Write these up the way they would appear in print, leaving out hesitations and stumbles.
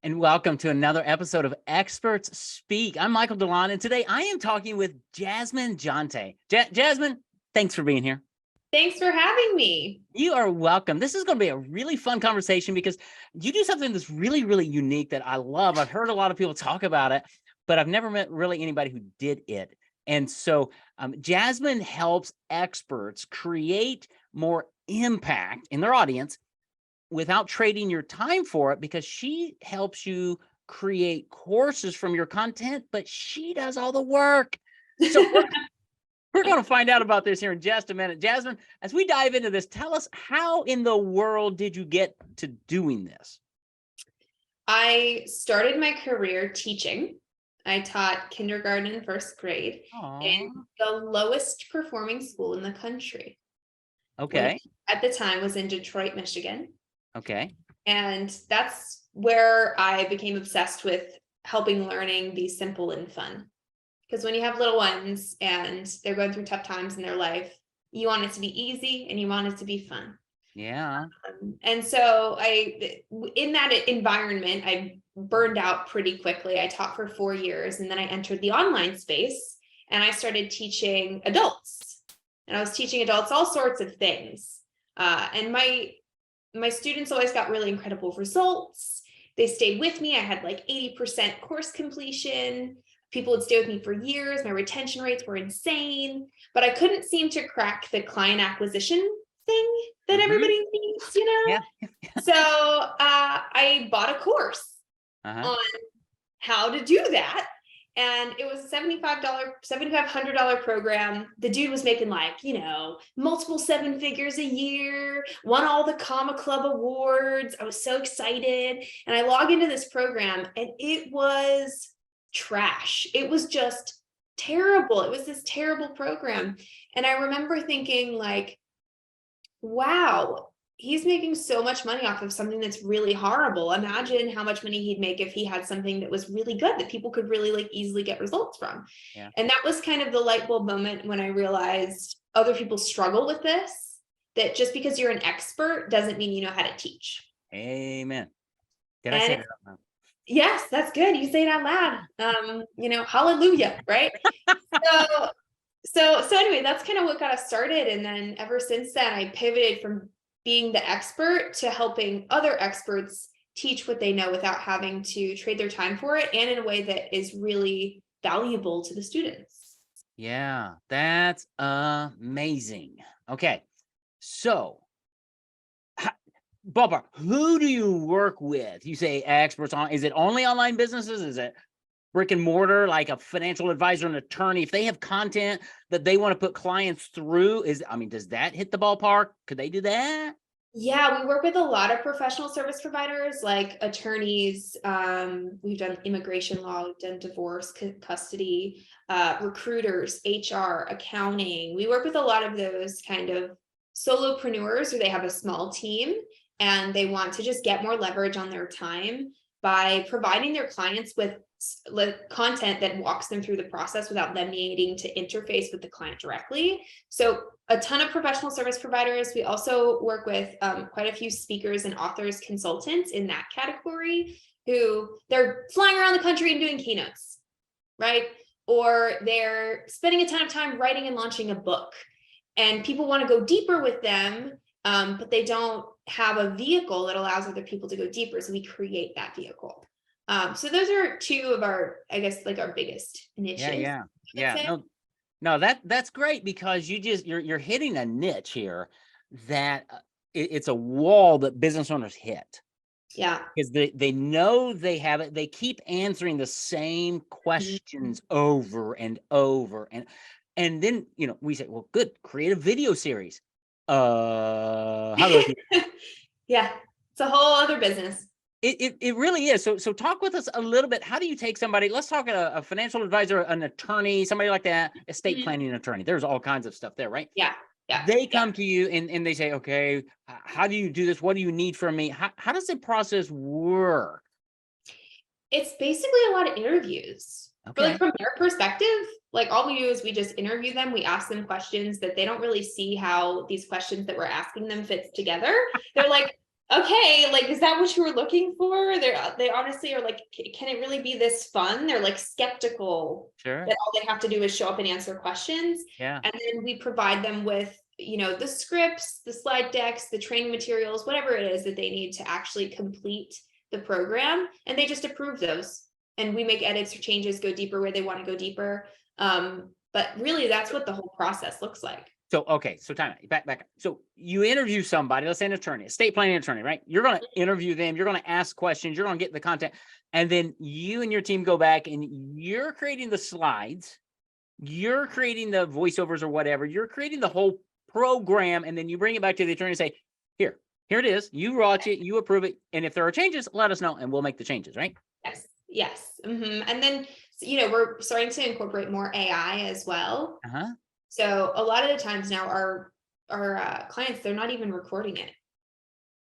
and welcome to another episode of Experts Speak. I'm Michael DeLon, and today I am talking with Jasmine Jonte. Jasmine, thanks for being here. Thanks for having me. You are welcome. This is going to be a really fun conversation because you do something that's really, really unique that I love. I've heard a lot of people talk about it, but I've never met really anybody who did it. And so Jasmine helps experts create more impact in their audience without trading your time for it, because she helps you create courses from your content, but she does all the work. So we're going to find out about this here in just a minute. Jasmine, as we dive into this, tell us, how in the world did you get to doing this? I started my career teaching. I taught kindergarten and first grade in the lowest performing school in the country. Okay. At the time was in Detroit, Michigan. Okay. And that's where I became obsessed with helping learning be simple and fun. Because when you have little ones and they're going through tough times in their life, you want it to be easy and you want it to be fun. Yeah. And so in that environment, I burned out pretty quickly. I taught for 4 years, and then I entered the online space and I started teaching adults. And I was teaching adults all sorts of things. And my students always got really incredible results. They stayed with me. I had like 80% course completion. People would stay with me for years. My retention rates were insane, but I couldn't seem to crack the client acquisition thing that everybody needs, Yeah. So I bought a course on how to do that. And it was a $7,500 program. The dude was making multiple 7 figures a year, won all the Comma Club awards. I was so excited. And I log into this program and it was trash. It was just terrible. It was this terrible program. And I remember thinking wow, he's making so much money off of something that's really horrible. Imagine how much money he'd make if he had something that was really good that people could really easily get results from. Yeah. And that was kind of the light bulb moment when I realized other people struggle with this, that just because you're an expert doesn't mean you know how to teach. Amen. Did I say that out loud? Yes, that's good. You say it out loud. Hallelujah, right? So anyway, that's kind of what got us started. And then ever since then, I pivoted from being the expert to helping other experts teach what they know without having to trade their time for it, and in a way that is really valuable to the students. Yeah, that's amazing. Okay. So, ballpark, who do you work with? You say experts on, is it only online businesses? Is it brick and mortar, like a financial advisor, an attorney? If they have content that they want to put clients through, does that hit the ballpark? Could they do that? Yeah, we work with a lot of professional service providers like attorneys. We've done immigration law, we've done divorce, custody, recruiters, HR, accounting. We work with a lot of those kind of solopreneurs where they have a small team and they want to just get more leverage on their time by providing their clients with content that walks them through the process without them needing to interface with the client directly. So a ton of professional service providers. We also work with quite a few speakers and authors, consultants in that category, who they're flying around the country and doing keynotes, right? Or they're spending a ton of time writing and launching a book, and people want to go deeper with them, but they don't have a vehicle that allows other people to go deeper. So we create that vehicle. So those are two of our, I guess, our biggest niches. Yeah. No, that's great, because you're hitting a niche here that it's a wall that business owners hit. Yeah. Because they know they have it. They keep answering the same questions over and over. And then, we say, well, good, create a video series. How do I do that? Yeah, it's a whole other business. It really is. So talk with us a little bit. How do you take somebody, let's talk a financial advisor, an attorney, somebody like that, estate planning attorney. There's all kinds of stuff there, right? Yeah. They come to you and they say, okay, how do you do this? What do you need from me? How does the process work? It's basically a lot of interviews. Okay. But from their perspective, all we do is we just interview them. We ask them questions that they don't really see how these questions that we're asking them fits together. They're like, okay, like, is that what you were looking for? They honestly are like, can it really be this fun? They're like skeptical Sure. that all they have to do is show up and answer questions. Yeah. And then we provide them with, the scripts, the slide decks, the training materials, whatever it is that they need to actually complete the program. And they just approve those. And we make edits or changes, go deeper where they want to go deeper. But really, that's what the whole process looks like. So, okay. So time out. Back. So you interview somebody, let's say an attorney, estate planning attorney, right? You're going to interview them. You're going to ask questions. You're going to get the content. And then you and your team go back and you're creating the slides. You're creating the voiceovers or whatever. You're creating the whole program. And then you bring it back to the attorney and say, here it is. You watch it, you approve it. And if there are changes, let us know and we'll make the changes, right? Yes. And then, we're starting to incorporate more AI as well. Uh-huh. So a lot of the times now our clients, they're not even recording it.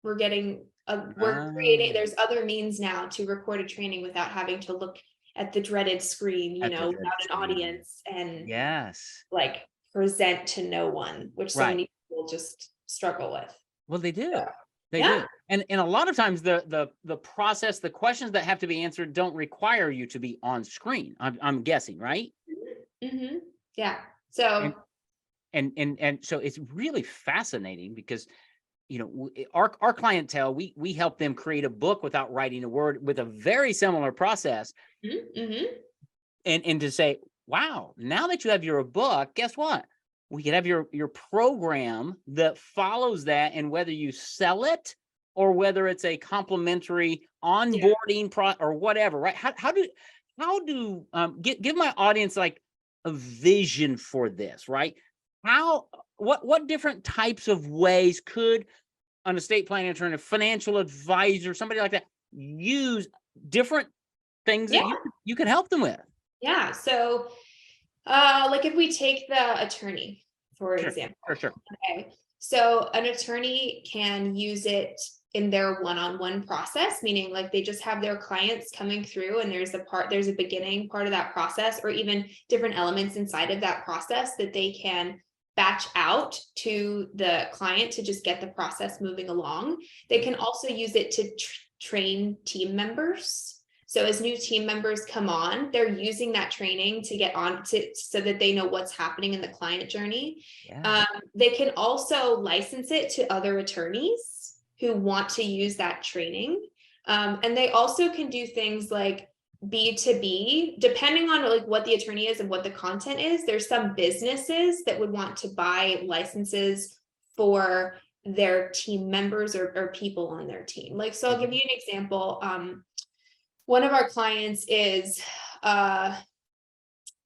We're creating, there's other means now to record a training without having to look at the dreaded screen, without an audience and yes, like present to no one, which so many people just struggle with. Well, they do. So, They do. And a lot of times the process, the questions that have to be answered don't require you to be on screen. I'm guessing, right? Mm-hmm. Yeah. So and so it's really fascinating because our clientele, we help them create a book without writing a word with a very similar process. Mm-hmm. And to say, wow, now that you have your book, guess what? We can have your program that follows that, and whether you sell it or whether it's a complimentary onboarding or whatever, right? How do give my audience like a vision for this, right? What different types of ways could an estate planning attorney, a financial advisor, somebody like that use different things that you could help them with? Yeah. So like if we take the attorney, for example. Sure. Okay. So an attorney can use it in their one-on-one process, meaning like they just have their clients coming through and there's a beginning part of that process, or even different elements inside of that process that they can batch out to the client to just get the process moving along. They can also use it to train team members. So as new team members come on, they're using that training to get on to so that they know what's happening in the client journey. Yeah. They can also license it to other attorneys who want to use that training. And they also can do things like B2B, depending on like what the attorney is and what the content is. There's some businesses that would want to buy licenses for their team members or people on their team. Like, so I'll give you an example. One of our clients is, I'll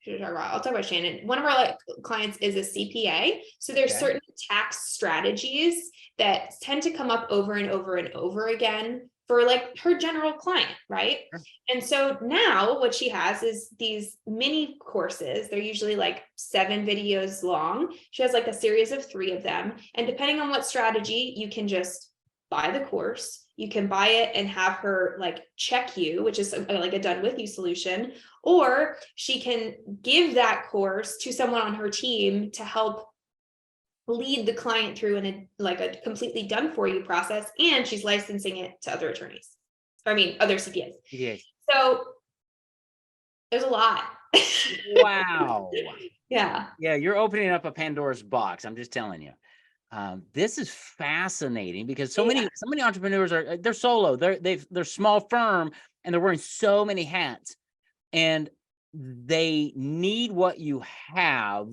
talk about Shannon. One of our clients is a CPA. So there's certain tax strategies that tend to come up over and over and over again for like her general client, right? Sure. And so now what she has is these mini courses. They're usually like 7 videos long. She has like a series of 3 of them. And depending on what strategy, you can just buy the course. You can buy it and have her like check you, which is like a done with you solution, or she can give that course to someone on her team to help lead the client through in a completely done for you process. And she's licensing it to other attorneys. Other CPAs. Yeah. So there's a lot. Wow. Yeah. Yeah. You're opening up a Pandora's box. I'm just telling you. This is fascinating because so many entrepreneurs they're solo, they're small firm and they're wearing so many hats and they need what you have.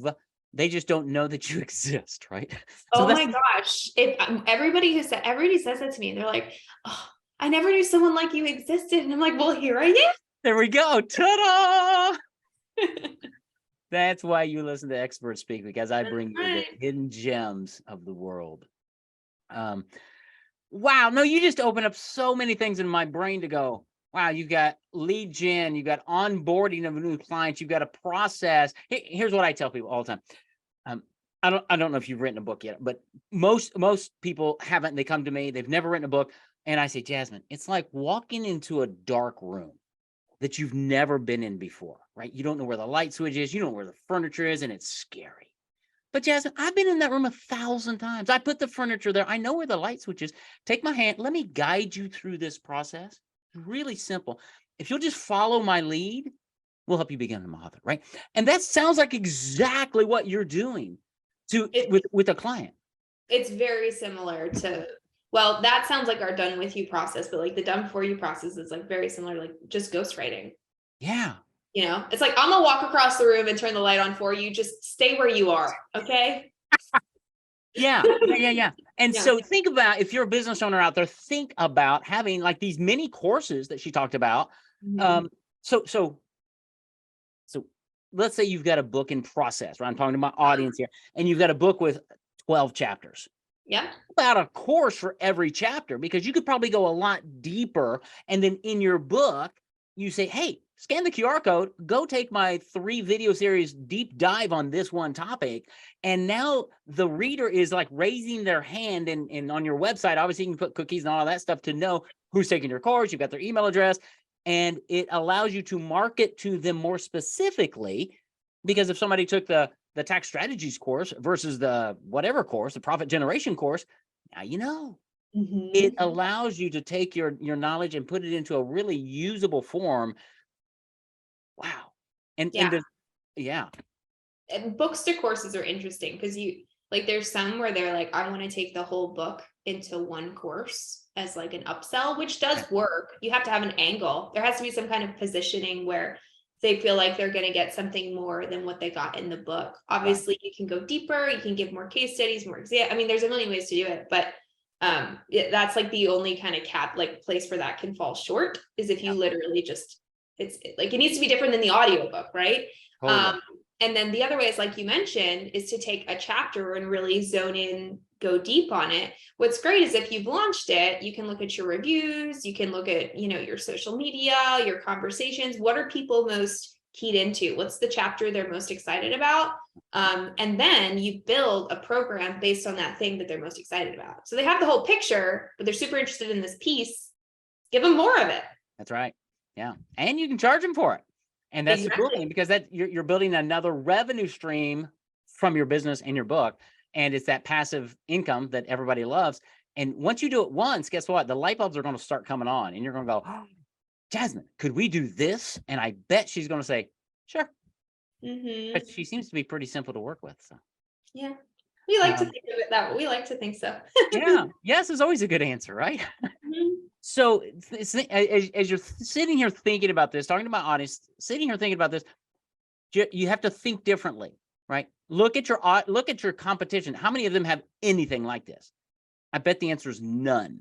They just don't know that you exist, right? Oh my gosh. Everybody says that to me and they're like, oh, I never knew someone like you existed. And I'm like, well, here I am. There we go. Ta-da! That's why you listen to experts speak, because I bring you the hidden gems of the world. Wow. No, you just open up so many things in my brain to go, wow, you've got lead gen, you've got onboarding of new clients, you've got a process. Here's what I tell people all the time. I don't know if you've written a book yet, but most people haven't. They come to me, they've never written a book. And I say, Jasmine, it's like walking into a dark room that you've never been in before, right? You don't know where the light switch is. You don't know where the furniture is, and it's scary. But Jasmine, I've been in that room 1,000 times. I put the furniture there. I know where the light switch is. Take my hand. Let me guide you through this process. Really simple. If you'll just follow my lead, we'll help you become an author, right? And that sounds like exactly what you're doing with a client. It's very similar to, well, that sounds like our done with you process, but like the done for you process is like very similar, like just ghostwriting. Yeah. You know, it's like, I'm gonna walk across the room and turn the light on for you. Just stay where you are. Okay. Yeah. And Yeah. so think about, if you're a business owner out there, think about having like these mini courses that she talked about. Mhm. So let's say you've got a book in process, right? I'm talking to my audience here, and you've got a book with 12 chapters. Yeah. About a course for every chapter, because you could probably go a lot deeper. And then in your book, you say, hey, scan the QR code, go take my 3 video series deep dive on this one topic. And now the reader is like raising their hand, and on your website, obviously you can put cookies and all that stuff to know who's taking your course. You've got their email address, and it allows you to market to them more specifically. Because if somebody took the tax strategies course versus the whatever course, the profit generation course, now you know. It Mhm. allows you to take your knowledge and put it into a really usable form. Wow. And Yeah. yeah. And books to courses are interesting because there's some where they're like, I want to take the whole book into one course as like an upsell, which does work. You have to have an angle. There has to be some kind of positioning where they feel like they're going to get something more than what they got in the book. Obviously, you can go deeper, you can give more case studies, more exam. I mean, there's a million ways to do it, but that's like the only kind of place where that can fall short is if you literally just, it's like, it needs to be different than the audiobook, right? Totally. And then the other way is, like you mentioned, is to take a chapter and really zone in, go deep on it. What's great is if you've launched it, you can look at your reviews, you can look at, your social media, your conversations. What are people most keyed into? What's the chapter they're most excited about? And then you build a program based on that thing that they're most excited about. So they have the whole picture, but they're super interested in this piece. Give them more of it. That's right. Yeah. And you can charge them for it. And that's the cool thing, because that you're building another revenue stream from your business and your book. And it's that passive income that everybody loves. And once you do it once, guess what? The light bulbs are going to start coming on, and you're going to go, oh, Jasmine, could we do this? And I bet she's going to say, sure. But she seems to be pretty simple to work with. So Yeah. We like to think of it that way. We like to think so. yeah. Yes is always a good answer, right? So as you're sitting here thinking about this, talking to my audience, sitting here thinking about this, you have to think differently, right? Look at your competition. How many of them have anything like this? I bet the answer is none,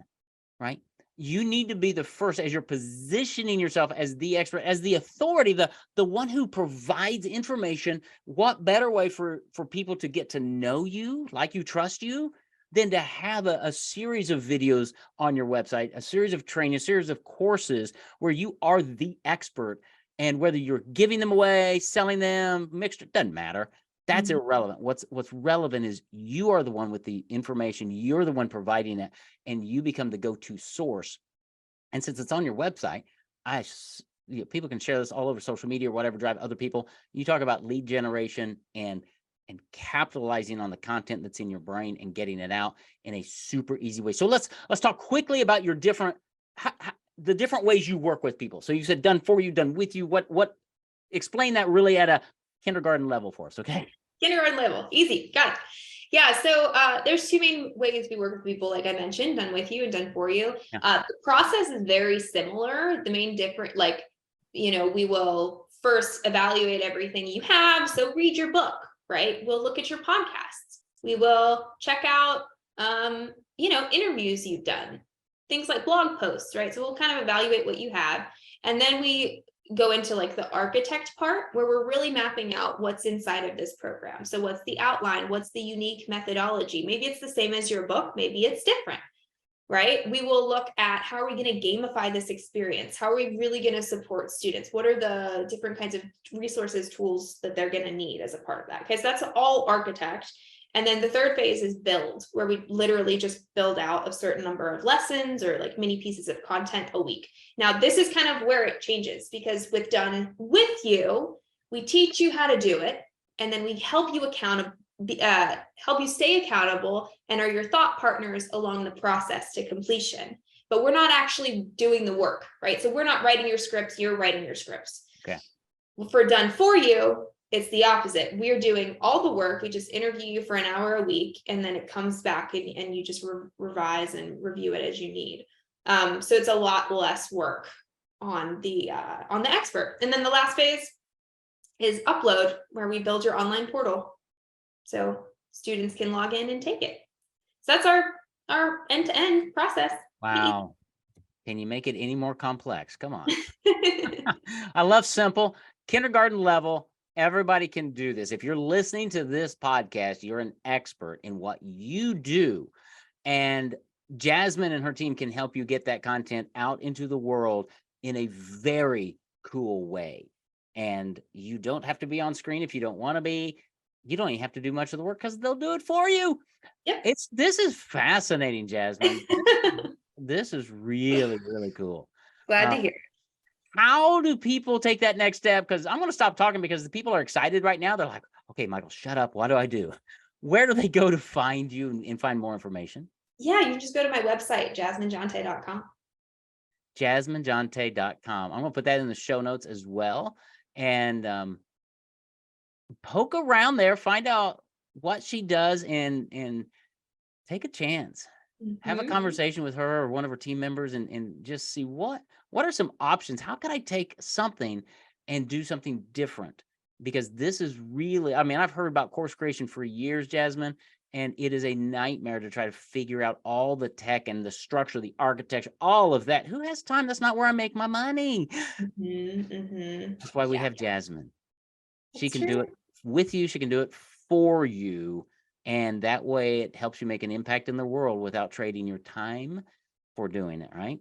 right? You need to be the first, as you're positioning yourself as the expert, as the authority, the one who provides information. What better way for people to get to know you, like you, trust you, than to have a series of videos on your website, a series of training, a series of courses where you are the expert. And whether you're giving them away, selling them, mixed, it doesn't matter. That's irrelevant. What's relevant is you are the one with the information. You're the one providing it, and you become the go-to source. And since it's on your website, people can share this all over social media or whatever, drive other people. You talk about lead generation and capitalizing on the content that's in your brain and getting it out in a super easy way. So let's talk quickly about your the different ways you work with people. So you said done for you, done with you. What explain that really at a kindergarten level for us, okay? Kindergarten level, easy, got it. Yeah, so there's 2 main ways we work with people, like I mentioned, done with you and done for you. Yeah. The process is very similar. The main difference, we will first evaluate everything you have. So read your book, right? We'll look at your podcasts. We will check out, interviews you've done, things like blog posts, right? So we'll kind of evaluate what you have. And then we go into like the architect part, where we're really mapping out what's inside of this program. So what's the outline? What's the unique methodology? Maybe it's the same as your book, maybe it's different, right? We will look at, how are we going to gamify this experience? How are we really going to support students? What are the different kinds of resources, tools that they're going to need as a part of that? Because that's all architect. And then the third phase is build, where we literally just build out a certain number of lessons or like mini pieces of content a week. Now, this is kind of where it changes, because with done with you, we teach you how to do it, and then we help you help you stay accountable and are your thought partners along the process to completion. But we're not actually doing the work, right? So we're not writing your scripts, you're writing your scripts. Okay. For Done For You, it's the opposite. We're doing all the work. We just interview you for an hour a week, and then it comes back and you just revise and review it as you need. So it's a lot less work on the expert. And then the last phase is upload, where we build your online portal so students can log in and take it. So that's our end-to-end process. Wow. Can you make it any more complex? Come on. I love simple. Kindergarten level. Everybody can do this. If you're listening to this podcast, you're an expert in what you do. And Jasmine and her team can help you get that content out into the world in a very cool way. And you don't have to be on screen if you don't want to be. You don't even have to do much of the work because they'll do it for you. Yep. This is fascinating, Jasmine. This is really, really cool. Glad to hear. How do people take that next step? Because I'm going to stop talking because the people are excited right now. They're like, okay, Michael, shut up. What do I do? Where do they go to find you and find more information? Yeah, you can just go to my website, jasminejonte.com. jasminejonte.com. I'm going to put that in the show notes as well. And poke around there, find out what she does, and take a chance. Have a conversation with her or one of her team members and just see what are some options. How could I take something and do something different? Because this is really, I mean, I've heard about course creation for years, Jasmine, and it is a nightmare to try to figure out all the tech and the structure, the architecture, all of that. Who has time? That's not where I make my money. That's why we have Jasmine. She can do it with you. She can do it for you. And that way it helps you make an impact in the world without trading your time for doing it, right?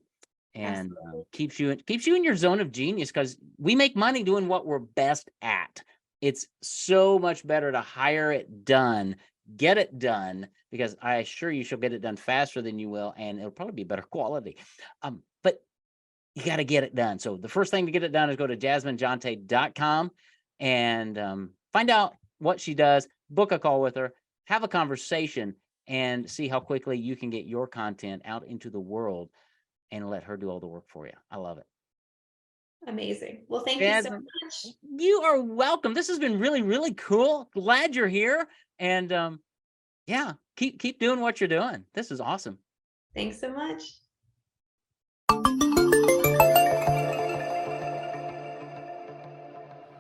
And keeps you in your zone of genius, because we make money doing what we're best at. It's so much better to hire it done, get it done, because I assure you she'll get it done faster than you will, and it'll probably be better quality. But you got to get it done. So the first thing to get it done is go to jasminejonte.com and find out what she does, book a call with her, have a conversation, and see how quickly you can get your content out into the world and let her do all the work for you. I love it. Amazing. Well, thank you so much. You are welcome. This has been really, really cool. Glad you're here. And yeah, keep doing what you're doing. This is awesome. Thanks so much.